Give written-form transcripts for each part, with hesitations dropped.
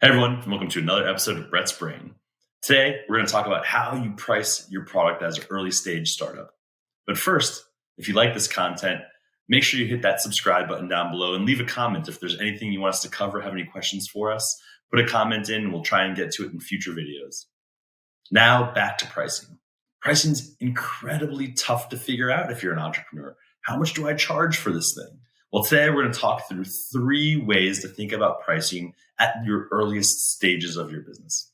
Hey everyone, and welcome to another episode of Brett's Brain. Today, we're going to talk about how you price your product as an early stage startup. But first, if you like this content, make sure you hit that subscribe button down below and leave a comment if there's anything you want us to cover, have any questions for us. Put a comment in and we'll try and get to it in future videos. Now, back to pricing. Pricing's incredibly tough to figure out if you're an entrepreneur. How much do I charge for this thing? Well, today we're going to talk through 3 ways to think about pricing at your earliest stages of your business.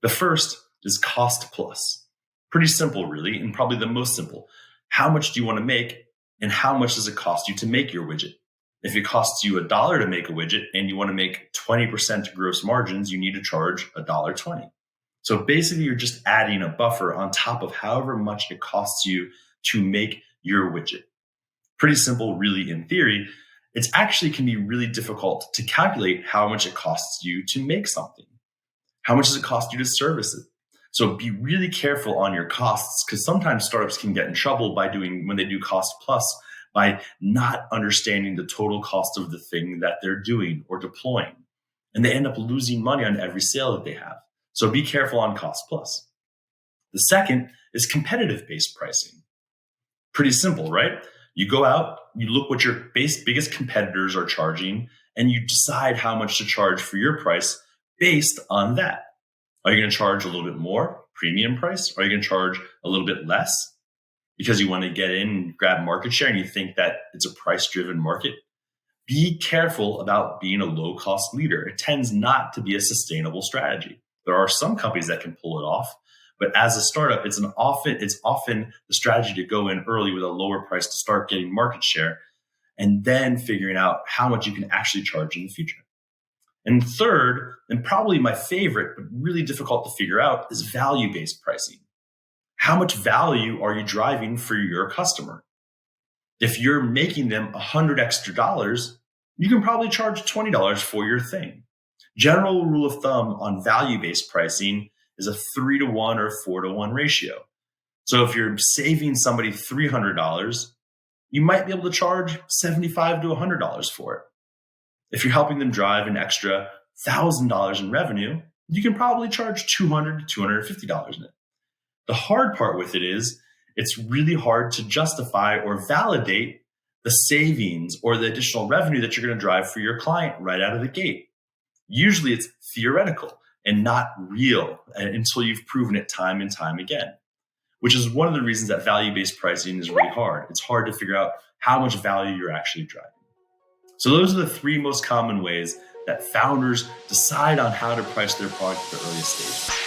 The first is cost plus. Pretty simple, really, and probably the most simple. How much do you want to make, and how much does it cost you to make your widget? If it costs you $1 to make a widget and you want to make 20% gross margins, you need to charge $1.20. So basically, you're just adding a buffer on top of however much it costs you to make your widget. Pretty simple, really, in theory. It actually can be really difficult to calculate how much it costs you to make something. How much does it cost you to service it? So be really careful on your costs, because sometimes startups can get in trouble when they do cost plus, by not understanding the total cost of the thing that they're doing or deploying. And they end up losing money on every sale that they have. So be careful on cost plus. The second is competitive-based pricing. Pretty simple, right? You go out, you look what your biggest competitors are charging, and you decide how much to charge for your price based on that. Are you going to charge a little bit more, premium price? Are you going to charge a little bit less because you want to get in and grab market share and you think that it's a price-driven market? Be careful about being a low-cost leader. It tends not to be a sustainable strategy. There are some companies that can pull it off, but as a startup, it's often the strategy to go in early with a lower price to start getting market share and then figuring out how much you can actually charge in the future. And third, and probably my favorite, but really difficult to figure out, is value-based pricing. How much value are you driving for your customer? If you're making them $100 extra, you can probably charge $20 for your thing. General rule of thumb on value-based pricing is a 3-to-1 or 4-to-1 ratio. So if you're saving somebody $300, you might be able to charge $75 to $100 for it. If you're helping them drive an extra $1,000 in revenue, you can probably charge $200 to $250 in it. The hard part with it is it's really hard to justify or validate the savings or the additional revenue that you're going to drive for your client right out of the gate. Usually it's theoretical and not real until you've proven it time and time again, which is one of the reasons that value-based pricing is really hard. It's hard to figure out how much value you're actually driving. So those are the 3 most common ways that founders decide on how to price their product at the earliest stage.